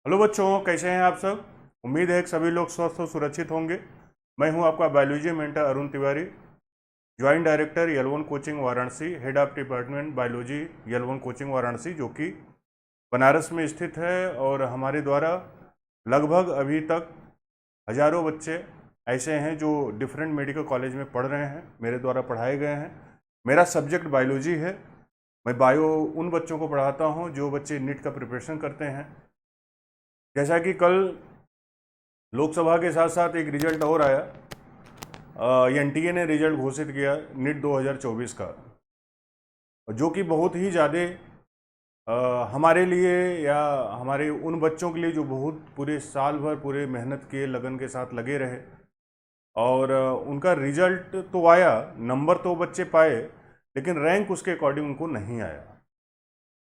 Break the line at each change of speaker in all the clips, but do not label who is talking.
Hello बच्चों, कैसे हैं आप सब। उम्मीद है कि सभी लोग स्वस्थ और सुरक्षित होंगे। मैं हूं आपका biology mentor Arun Tiwari, joint director यल1 coaching Varanasi, head of department biology यल1 कोचिंग वाराणसी, जो कि बनारस में स्थित है। और हमारे द्वारा लगभग अभी तक हजारों बच्चे ऐसे हैं जो डिफरेंट मेडिकल कॉलेज में पढ़ रहे हैं, मेरे द्वारा पढ़ाए गए हैं। मेरा सब्जेक्ट बायोलॉजी है। मैं बायो उन बच्चों को पढ़ाता हूं जो बच्चे नीट का प्रिपरेशन करते हैं। जैसा कि कल लोकसभा के साथ साथ एक रिजल्ट और आया, एनटीए ने रिजल्ट घोषित किया नीट 2024 का, जो कि बहुत ही ज़्यादा हमारे लिए या हमारे उन बच्चों के लिए जो बहुत पूरे साल भर पूरे मेहनत के लगन के साथ लगे रहे। और उनका रिजल्ट तो आया, नंबर तो बच्चे पाए, लेकिन रैंक उसके अकॉर्डिंग उनको नहीं आया।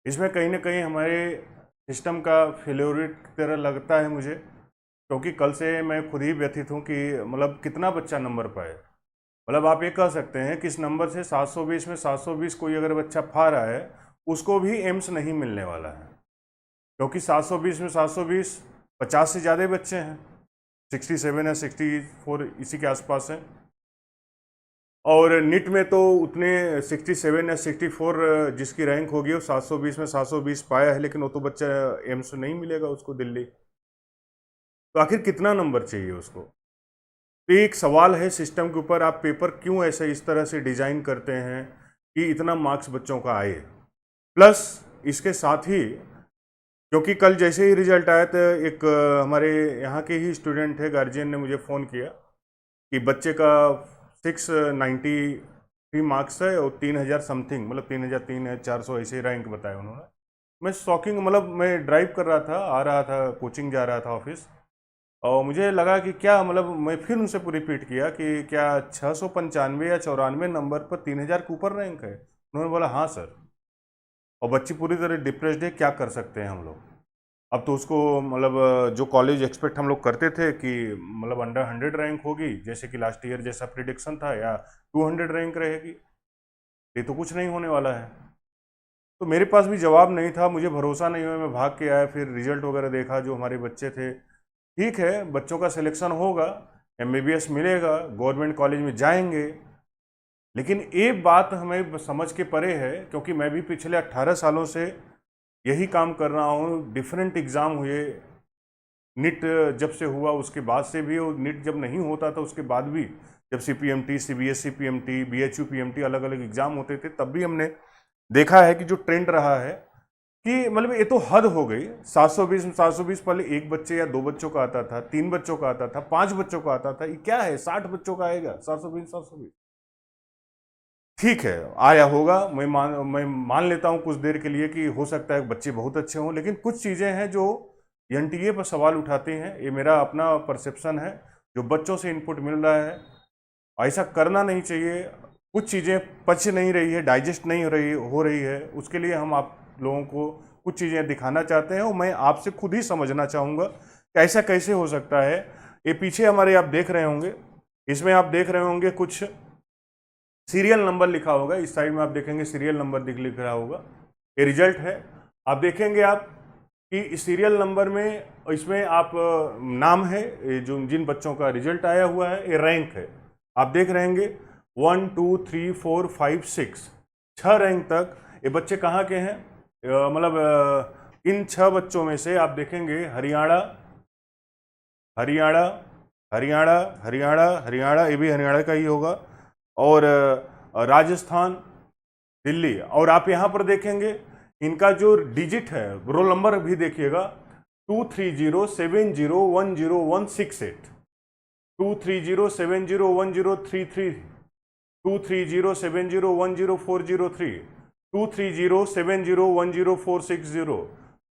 इसमें कहीं ना कहीं हमारे सिस्टम का फेल्योर की तरह लगता है मुझे, क्योंकि कल से मैं खुद ही व्यथित हूँ कि मतलब कितना बच्चा नंबर पाए। मतलब आप ये कह सकते हैं कि इस नंबर से 720 में 720 कोई अगर बच्चा पा रहा है, उसको भी एम्स नहीं मिलने वाला है, क्योंकि 720 में 720 50 से ज़्यादा बच्चे हैं, 67 या 64 इसी के आसपास हैं। और नीट में तो उतने 67 या 64 जिसकी रैंक होगी वो 720 में 720 पाया है, लेकिन वो तो बच्चा एम्स नहीं मिलेगा उसको दिल्ली। तो आखिर कितना नंबर चाहिए उसको। तो एक सवाल है सिस्टम के ऊपर, आप पेपर क्यों ऐसे इस तरह से डिजाइन करते हैं कि इतना मार्क्स बच्चों का आए। प्लस इसके साथ ही, क्योंकि कल जैसे ही रिजल्ट आया तो एक हमारे यहाँ के ही स्टूडेंट है, गार्जियन ने मुझे फ़ोन किया कि बच्चे का 693 मार्क्स है और 3000 समथिंग, मतलब 3000 3400 ऐसे रैंक बताया उन्होंने। मैं शॉकिंग, मतलब मैं ड्राइव कर रहा था, आ रहा था, कोचिंग जा रहा था ऑफिस, और मुझे लगा कि क्या, मतलब मैं फिर उनसे रिपीट किया कि क्या 695 या 94 नंबर पर 3000 के ऊपर रैंक है। उन्होंने बोला हाँ सर। और बच्ची पूरी तरह डिप्रेस्ड है, क्या कर सकते हैं हम लोग। अब तो उसको मतलब जो कॉलेज एक्सपेक्ट हम लोग करते थे कि मतलब अंडर 100 रैंक होगी, जैसे कि लास्ट ईयर जैसा प्रिडिक्शन था, या 200 रैंक रहेगी, ये तो कुछ नहीं होने वाला है। तो मेरे पास भी जवाब नहीं था, मुझे भरोसा नहीं हुआ, मैं भाग के आया, फिर रिजल्ट वगैरह देखा, जो हमारे बच्चे थे। ठीक है, बच्चों का सिलेक्शन होगा, एमबीबीएस मिलेगा, गवर्नमेंट कॉलेज में जाएंगे, लेकिन एक बात हमें समझ के परे है, क्योंकि मैं भी पिछले 18 सालों से यही काम कर रहा हूँ। डिफरेंट एग्ज़ाम हुए, नीट जब से हुआ उसके बाद से भी, और नीट जब नहीं होता था उसके बाद भी, जब CPMT, CBSE PMT, BHU PMT अलग अलग एग्ज़ाम होते थे, तब भी हमने देखा है कि जो ट्रेंड रहा है कि मतलब ये तो हद हो गई। 720 में 720 पहले एक बच्चे या दो बच्चों का आता था, 3 बच्चों का आता था, 5 बच्चों का आता था, ये क्या है 60 बच्चों का आएगा 720। ठीक है, आया होगा, मैं मान लेता हूं कुछ देर के लिए कि हो सकता है बच्चे बहुत अच्छे हों, लेकिन कुछ चीज़ें हैं जो एनटीए पर सवाल उठाती हैं। ये मेरा अपना परसेप्शन है, जो बच्चों से इनपुट मिल रहा है, ऐसा करना नहीं चाहिए। कुछ चीज़ें पच नहीं रही है, डाइजेस्ट नहीं हो रही है, उसके लिए हम आप लोगों को कुछ चीज़ें दिखाना चाहते हैं, और मैं आपसे खुद ही समझना चाहूँगा कि ऐसा कैसे हो सकता है। ये पीछे हमारे आप देख रहे होंगे, इसमें आप देख रहे होंगे कुछ सीरियल नंबर लिखा होगा, इस साइड में आप देखेंगे सीरियल नंबर लिख रहा होगा, ये रिजल्ट है। आप देखेंगे आप कि इस सीरियल नंबर में, इसमें आप नाम है, ये जो जिन बच्चों का रिजल्ट आया हुआ है, ये रैंक है। आप देख रहेंगे 1 2 3 4 5 6 6 रैंक तक ये बच्चे कहाँ के हैं। मतलब इन 6 बच्चों में से आप देखेंगे हरियाणा हरियाणा हरियाणा हरियाणा हरियाणा, ये भी हरियाणा का ही होगा, और राजस्थान, दिल्ली। और आप यहाँ पर देखेंगे इनका जो डिजिट है, रोल नंबर भी देखिएगा, 23070101168, 230701033, 23070104003, 23070104660,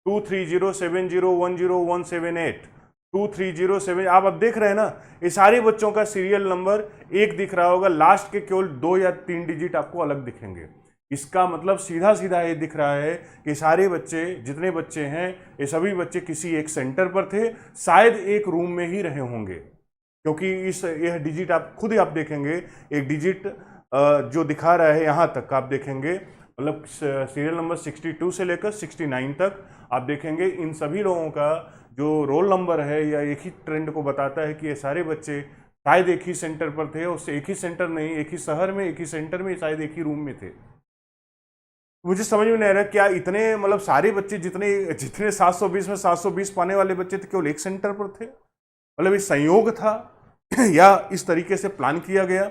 23070101178, 23070। आप अब देख रहे हैं ना, ये सारे बच्चों का सीरियल नंबर एक दिख रहा होगा, लास्ट के केवल 2 या 3 डिजिट आपको अलग दिखेंगे। इसका मतलब सीधा सीधा ये दिख रहा है कि सारे बच्चे, जितने बच्चे हैं, ये सभी बच्चे किसी एक सेंटर पर थे, शायद एक रूम में ही रहे होंगे, क्योंकि यह डिजिट आप खुद ही आप देखेंगे, एक डिजिट जो दिखा रहा है यहाँ तक आप देखेंगे मतलब सीरियल नंबर 62 से लेकर 69 तक आप देखेंगे इन सभी लोगों का जो रोल नंबर है या एक ही ट्रेंड को बताता है कि ये सारे बच्चे शायद एक ही सेंटर पर थे, उससे एक ही सेंटर नहीं, एक ही शहर में एक ही सेंटर में शायद एक ही रूम में थे। मुझे समझ में नहीं आ रहा क्या इतने मतलब सारे बच्चे जितने जितने 720 में 720 पाने वाले बच्चे थे केवल एक सेंटर पर थे। मतलब ये संयोग था या इस तरीके से प्लान किया गया,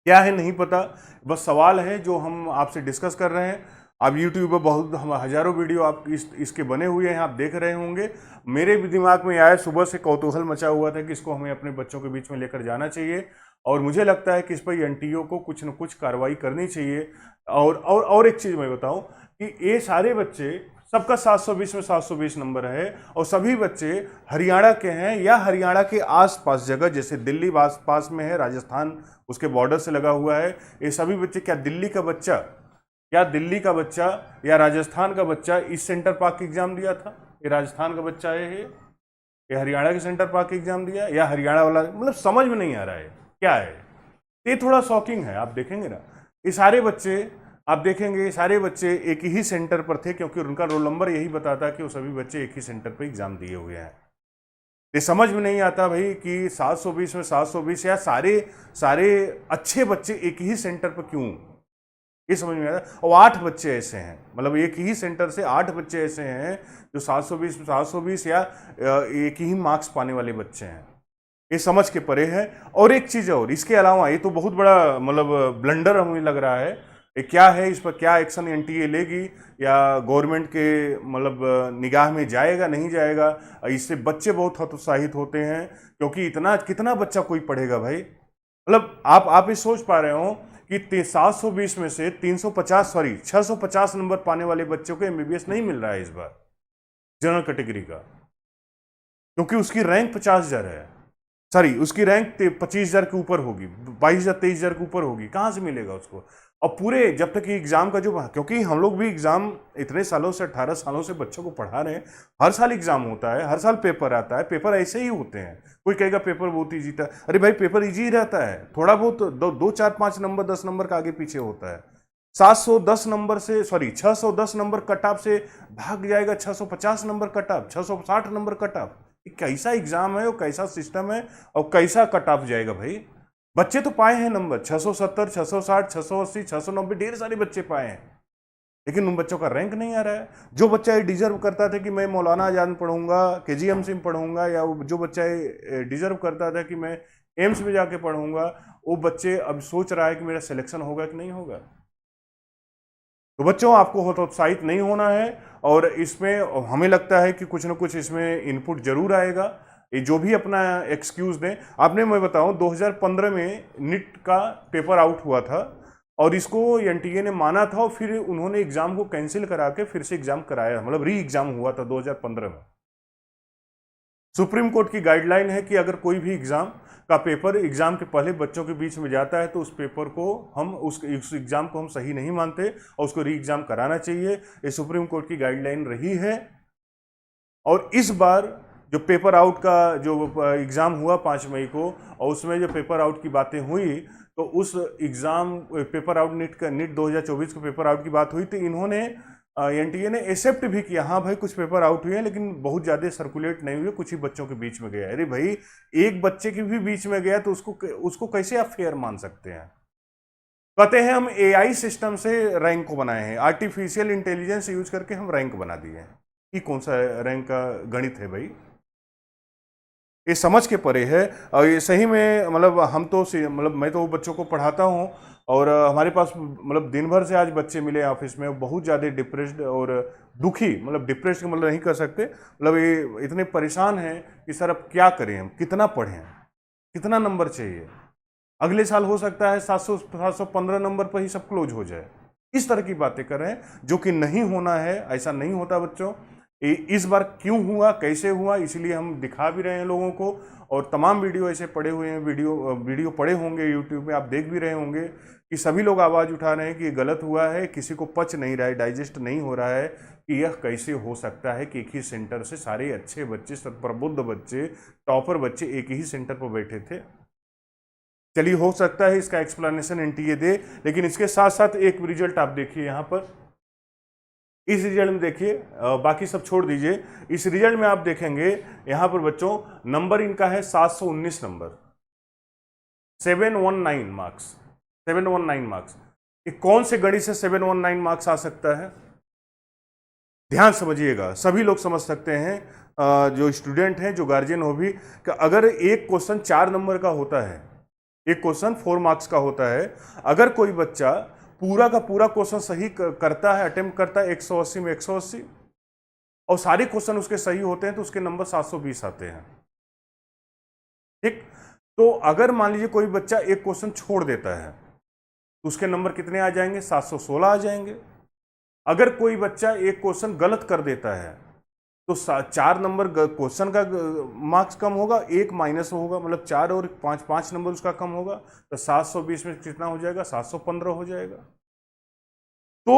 क्या है नहीं पता। बस सवाल है जो हम आपसे डिस्कस कर रहे हैं। आप यूट्यूब पर बहुत हजारों वीडियो आप इसके बने हुए हैं, आप देख रहे होंगे। मेरे भी दिमाग में आया, सुबह से कौतूहल मचा हुआ था कि इसको हमें अपने बच्चों के बीच में लेकर जाना चाहिए और मुझे लगता है कि इस पर एनटीओ को कुछ न कुछ कार्रवाई करनी चाहिए। और एक चीज़ मैं बताऊं कि ये सारे बच्चे सबका 720 में 720 नंबर है और सभी बच्चे हरियाणा के हैं या हरियाणा के आसपास जगह, जैसे दिल्ली पास में है, राजस्थान उसके बॉर्डर से लगा हुआ है। ये सभी बच्चे क्या दिल्ली का बच्चा या राजस्थान का बच्चा इस सेंटर पार्क एग्जाम दिया था? ये राजस्थान का बच्चा है, ये हरियाणा के सेंटर पार्क एग्जाम दिया या हरियाणा वाला, मतलब समझ में नहीं आ रहा है क्या है। ये थोड़ा शॉकिंग है। आप देखेंगे ना ये सारे बच्चे, आप देखेंगे सारे बच्चे एक ही सेंटर पर थे क्योंकि उनका रोल नंबर यही बताता है कि वो सभी बच्चे एक ही सेंटर पर एग्जाम दिए हुए हैं। ये समझ में नहीं आता भाई कि 720 में 720 या सारे अच्छे बच्चे एक ही सेंटर पर क्यों, ये समझ में आता। और 8 बच्चे ऐसे हैं, मतलब एक ही सेंटर से 8 बच्चे ऐसे हैं जो 720 या एक ही मार्क्स पाने वाले बच्चे हैं। ये समझ के परे है। और एक चीज़ और इसके अलावा, ये तो बहुत बड़ा मतलब ब्लंडर हमें लग रहा है। ये क्या है, इस पर क्या एक्शन एनटीए लेगी या गवर्नमेंट के मतलब निगाह में जाएगा नहीं जाएगा? इससे बच्चे बहुत हतोत्साहित होते हैं क्योंकि इतना कितना बच्चा कोई पढ़ेगा भाई। मतलब आप ये सोच पा रहे हो कि 720 में से 650 नंबर पाने वाले बच्चों को एमबीबीएस नहीं मिल रहा है इस बार जनरल कैटेगरी का, क्योंकि उसकी रैंक 50,000 है। सॉरी, उसकी रैंक 25,000 के ऊपर होगी, 22,000 23,000 के ऊपर होगी। कहाँ से मिलेगा उसको? और पूरे जब तक कि एग्जाम का जो, क्योंकि हम लोग भी एग्जाम इतने सालों से 18 सालों से बच्चों को पढ़ा रहे हैं, हर साल एग्जाम होता है, हर साल पेपर आता है, पेपर ऐसे ही होते हैं। कोई कहेगा पेपर बहुत ईजी था, अरे भाई पेपर ईजी ही रहता है, थोड़ा बहुत 2 4 5 नंबर 10 नंबर का आगे पीछे होता है। 710 नंबर से, सॉरी 610 नंबर कट ऑफ से भाग जाएगा 650 number cut off, 660 number cut off. कैसा एग्जाम है और कैसा सिस्टम है और कैसा कट ऑफ जाएगा भाई? बच्चे तो पाए हैं नंबर 670 660 680 690, ढेर सारे बच्चे पाए हैं, लेकिन उन बच्चों का रैंक नहीं आ रहा है। जो बच्चा ये डिजर्व करता था कि मैं मौलाना आजाद में पढ़ूंगा, केजीएमसी में पढ़ूंगा, या जो बच्चा ये डिजर्व करता था कि मैं एम्स में जाके पढ़ूंगा, वो बच्चे अब सोच रहा है कि मेरा सिलेक्शन होगा कि नहीं होगा। तो बच्चों, आपको हतोत्साहित नहीं होना है और इसमें हमें लगता है कि कुछ ना कुछ इसमें इनपुट जरूर आएगा। ये जो भी अपना एक्सक्यूज दें, आपने, मैं बताऊं 2015 में नीट का पेपर आउट हुआ था और इसको एनटीए ने माना था और फिर उन्होंने एग्जाम को कैंसिल करा के फिर से एग्जाम कराया, मतलब री एग्जाम हुआ था 2015 में। सुप्रीम कोर्ट की गाइडलाइन है कि अगर कोई भी एग्जाम का पेपर एग्जाम के पहले बच्चों के बीच में जाता है तो उस पेपर को हम उस एग्जाम को हम सही नहीं मानते और उसको री एग्जाम कराना चाहिए। ये सुप्रीम कोर्ट की गाइडलाइन रही है। और इस बार जो पेपर आउट का जो एग्ज़ाम हुआ 5 मई को, और उसमें जो पेपर आउट की बातें हुई, तो उस एग्ज़ाम पेपर आउट नीट 2024 के पेपर आउट की बात हुई, तो इन्होंने एनटीए ने एक्सेप्ट भी किया, हाँ भाई कुछ पेपर आउट हुए हैं लेकिन बहुत ज़्यादा सर्कुलेट नहीं हुए, कुछ ही बच्चों के बीच में गया। अरे भाई, एक बच्चे के भी बीच में गया तो उसको कैसे आप फेयर मान सकते हैं? कहते हैं हम एआई सिस्टम से रैंक को बनाए हैं, आर्टिफिशियल इंटेलिजेंस यूज करके हम रैंक बना दिए हैं। ये कौन सा रैंक का गणित है भाई? ये समझ के परे है। और ये सही में मतलब हम तो मतलब मैं तो बच्चों को पढ़ाता हूँ और हमारे पास मतलब दिन भर से आज बच्चे मिले ऑफिस में बहुत ज़्यादा डिप्रेस्ड और दुखी, मतलब डिप्रेस्ड मतलब नहीं कर सकते, मतलब ये इतने परेशान हैं कि सर अब क्या करें, हम कितना पढ़ें, कितना नंबर चाहिए। अगले साल हो सकता है 715 नंबर पर ही सब क्लोज हो जाए। इस तरह की बातें कर रहे हैं जो कि नहीं होना है, ऐसा नहीं होता बच्चों। इस बार क्यों हुआ, कैसे हुआ, इसलिए हम दिखा भी रहे हैं लोगों को। और तमाम वीडियो ऐसे पड़े हुए हैं, वीडियो पड़े होंगे यूट्यूब में, आप देख भी रहे होंगे कि सभी लोग आवाज़ उठा रहे हैं कि ये गलत हुआ है, किसी को पच नहीं रहा है, डाइजेस्ट नहीं हो रहा है कि यह कैसे हो सकता है कि एक ही सेंटर से सारे अच्छे बच्चे, प्रबुद्ध बच्चे, टॉपर बच्चे एक ही सेंटर पर बैठे थे। चलिए, हो सकता है इसका एक्सप्लेनेशन एनटीए दे, लेकिन इसके साथ साथ एक रिजल्ट आप देखिए यहाँ पर। इस रिजल्ट में देखिए, बाकी सब छोड़ दीजिए, इस रिजल्ट में आप देखेंगे यहाँ पर बच्चों नंबर इनका है 719 नंबर, 719 मार्क्स, 719 मार्क्स। ये कौन से गणित से 719 मार्क्स आ सकता है? ध्यान समझिएगा, सभी लोग समझ सकते हैं, जो स्टूडेंट हैं, जो गार्जियन हो भी, कि अगर एक क्वेश्चन 4 नंबर का होता है, एक क्वेश्चन 4 मार्क्स का होता है, अगर कोई बच्चा पूरा का पूरा क्वेश्चन सही करता है, अटेम्प्ट करता है 180 में 180, और सारे क्वेश्चन उसके सही होते हैं, तो उसके नंबर 720 आते हैं। ठीक, तो अगर मान लीजिए कोई बच्चा एक क्वेश्चन छोड़ देता है, तो उसके नंबर कितने आ जाएंगे? 716 आ जाएंगे। अगर कोई बच्चा एक क्वेश्चन गलत कर देता है, तो 4 नंबर क्वेश्चन का मार्क्स कम होगा, 1 माइनस होगा, मतलब 4 और 5 नंबर उसका कम होगा, तो 720 में कितना हो जाएगा? 715 हो जाएगा। तो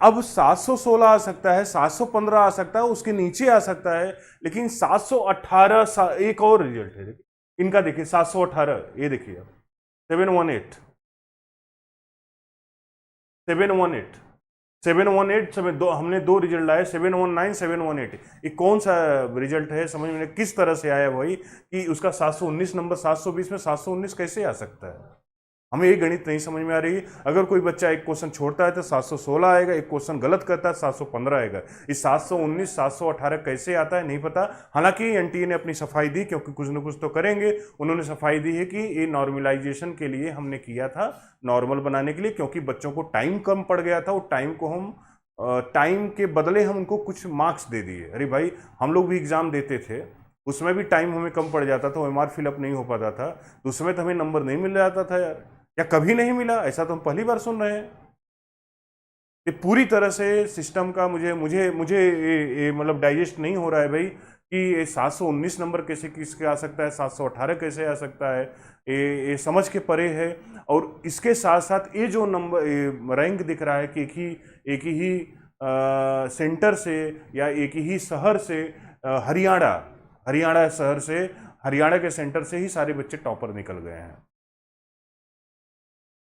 अब 716 आ सकता है, 715 आ सकता है, उसके नीचे आ सकता है, लेकिन 718 एक और रिजल्ट है इनका, देखिए 718, ये देखिए अब 718 718 718 हमने दो रिजल्ट लाए, 719 718। ये कौन सा रिजल्ट है? समझ में किस तरह से आया भाई कि उसका 719 नंबर 720 में 719 कैसे आ सकता है? हमें ये गणित नहीं समझ में आ रही। अगर कोई बच्चा एक क्वेश्चन छोड़ता है तो 716 आएगा, एक क्वेश्चन गलत करता है 715 आएगा। इस 719 718 कैसे आता है नहीं पता। हालांकि एनटीए ने अपनी सफाई दी, क्योंकि कुछ न कुछ तो करेंगे। उन्होंने सफाई दी है कि ये नॉर्मलाइजेशन के लिए हमने किया था, नॉर्मल बनाने के लिए, क्योंकि बच्चों को टाइम कम पड़ गया था। वो टाइम को हम टाइम के बदले हम उनको कुछ मार्क्स दे दिए। अरे भाई, हम लोग भी एग्जाम देते थे, उसमें भी टाइम हमें कम पड़ जाता था, ओएमआर फिलअप नहीं हो पाता था, तो उसमें तो हमें नंबर नहीं मिल जाता था यार, या कभी नहीं मिला। ऐसा तो हम पहली बार सुन रहे हैं। ये पूरी तरह से सिस्टम का मुझे मुझे मुझे ये मतलब डाइजेस्ट नहीं हो रहा है भाई, कि ये 719 नंबर कैसे किसके आ सकता है, 718 कैसे आ सकता है, ये समझ के परे है। और इसके साथ साथ ये जो नंबर रैंक दिख रहा है कि एक ही सेंटर से या एक ही शहर से, हरियाणा शहर से, हरियाणा के सेंटर से ही सारे बच्चे टॉपर निकल गए हैं।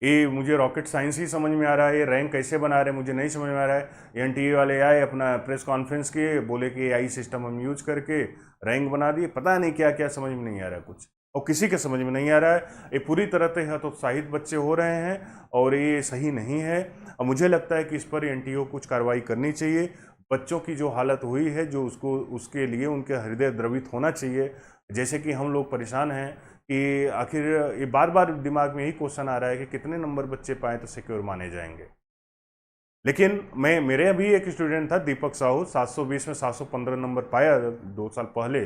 ये मुझे रॉकेट साइंस ही समझ में आ रहा है, ये रैंक कैसे बना रहे हैं मुझे नहीं समझ में आ रहा है। एनटीए वाले आए, अपना प्रेस कॉन्फ्रेंस किए, बोले कि एआई सिस्टम हम यूज करके रैंक बना दिए, पता नहीं क्या क्या, समझ में नहीं आ रहा है कुछ, और किसी के समझ में नहीं आ रहा है। ये पूरी तरह से हतोत्साहित बच्चे हो रहे हैं, और ये सही नहीं है। और मुझे लगता है कि इस पर एनटीए को कुछ कार्रवाई करनी चाहिए। बच्चों की जो हालत हुई है, जो उसके लिए उनके हृदय द्रवित होना चाहिए। जैसे कि हम लोग परेशान हैं कि आखिर ये बार बार दिमाग में यही क्वेश्चन आ रहा है कि कितने नंबर बच्चे पाए तो सिक्योर माने जाएंगे। लेकिन मेरे अभी एक स्टूडेंट था दीपक साहू, 720 में 715 नंबर पाया 2 साल पहले।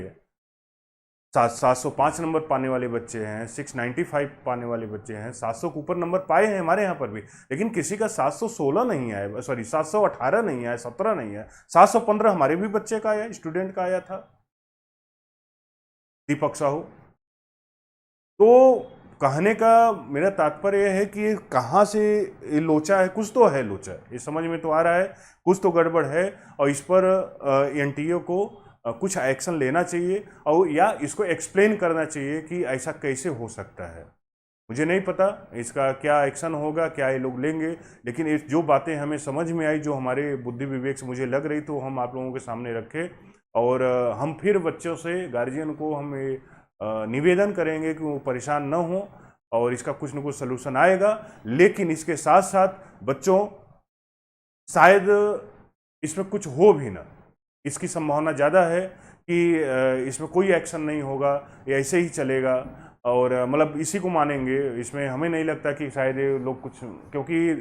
705 नंबर पाने वाले बच्चे हैं, 695 पाने वाले बच्चे हैं, 700 के ऊपर नंबर पाए हैं हमारे यहाँ पर भी। लेकिन किसी का 716 नहीं आया, सॉरी 718 नहीं आया, 17 नहीं आया, 715 हमारे भी बच्चे का आया, स्टूडेंट का आया था, दीपक साहू। तो कहने का मेरा तात्पर्य है कि कहाँ से ये लोचा है, कुछ तो है लोचा, ये समझ में तो आ रहा है कुछ तो गड़बड़ है, और इस पर एनटीए को कुछ एक्शन लेना चाहिए, और या इसको एक्सप्लेन करना चाहिए कि ऐसा कैसे हो सकता है। मुझे नहीं पता इसका क्या एक्शन होगा, क्या ये लोग लेंगे, लेकिन इस जो बातें हमें समझ में आई, जो हमारे बुद्धि विवेक से मुझे लग रही, तो हम आप लोगों के सामने रखें। और हम फिर बच्चों से, गार्जियन को हम निवेदन करेंगे कि वो परेशान न हो, और इसका कुछ न कुछ सलूशन आएगा। लेकिन इसके साथ साथ बच्चों, शायद इसमें कुछ हो भी ना, इसकी संभावना ज़्यादा है कि इसमें कोई एक्शन नहीं होगा, ये ऐसे ही चलेगा, और मतलब इसी को मानेंगे। इसमें हमें नहीं लगता कि शायद ये लोग कुछ, क्योंकि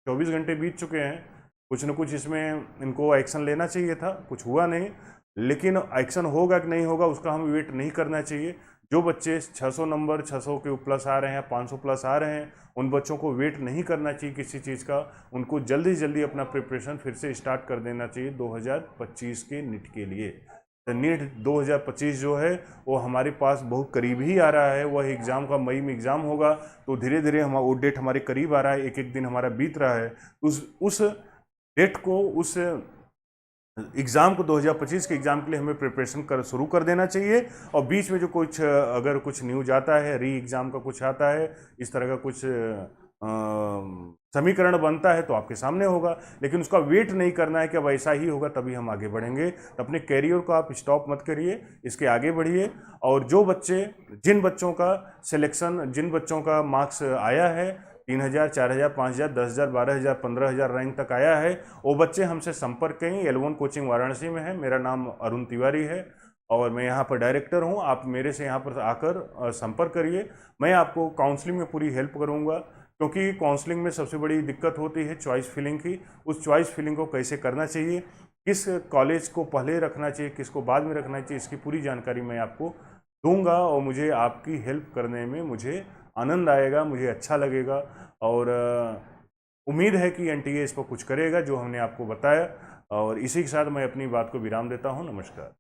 24 घंटे बीत चुके हैं, कुछ न कुछ इसमें इनको एक्शन लेना चाहिए था, कुछ हुआ नहीं। लेकिन एक्शन होगा कि नहीं होगा उसका हमें वेट नहीं करना चाहिए। जो बच्चे 600 नंबर 600 के प्लस आ रहे हैं, 500 प्लस आ रहे हैं, उन बच्चों को वेट नहीं करना चाहिए किसी चीज़ का। उनको जल्दी जल्दी अपना प्रिपरेशन फिर से स्टार्ट कर देना चाहिए 2025 के नीट के लिए। तो नीट 2025 जो है वो हमारे पास बहुत करीब ही आ रहा है। वह एग्ज़ाम का मई में एग्ज़ाम होगा, तो धीरे धीरे हम वो डेट हमारे करीब आ रहा है, एक एक दिन हमारा बीत रहा है। उस डेट को, उस एग्ज़ाम को 2025 के एग्ज़ाम के लिए हमें प्रिपरेशन शुरू कर देना चाहिए। और बीच में जो कुछ अगर कुछ न्यूज आता है, री एग्ज़ाम का कुछ आता है, इस तरह का कुछ समीकरण बनता है, तो आपके सामने होगा। लेकिन उसका वेट नहीं करना है कि अब ऐसा ही होगा तभी हम आगे बढ़ेंगे। तो अपने कैरियर को आप स्टॉप मत करिए, इसके आगे बढ़िए। और जो बच्चे, जिन बच्चों का सिलेक्शन, जिन बच्चों का मार्क्स आया है 3000, 4000, 5000, 10,000, 12,000, 15,000 रैंक तक आया है, वो बच्चे हमसे संपर्क करें। L1 कोचिंग वाराणसी में है। मेरा नाम अरुण तिवारी है और मैं यहाँ पर डायरेक्टर हूँ। आप मेरे से यहाँ पर आकर संपर्क करिए। मैं आपको काउंसलिंग में पूरी हेल्प करूँगा, क्योंकि काउंसलिंग में सबसे बड़ी दिक्कत होती है चॉइस फिलिंग की। उस चॉइस फिलिंग को कैसे करना चाहिए, किस कॉलेज को पहले रखना चाहिए, किसको बाद में रखना चाहिए, इसकी पूरी जानकारी मैं आपको दूंगा। और मुझे आपकी हेल्प करने में मुझे आनंद आएगा, मुझे अच्छा लगेगा। और उम्मीद है कि एनटीए इस पर कुछ करेगा जो हमने आपको बताया। और इसी के साथ मैं अपनी बात को विराम देता हूँ। नमस्कार।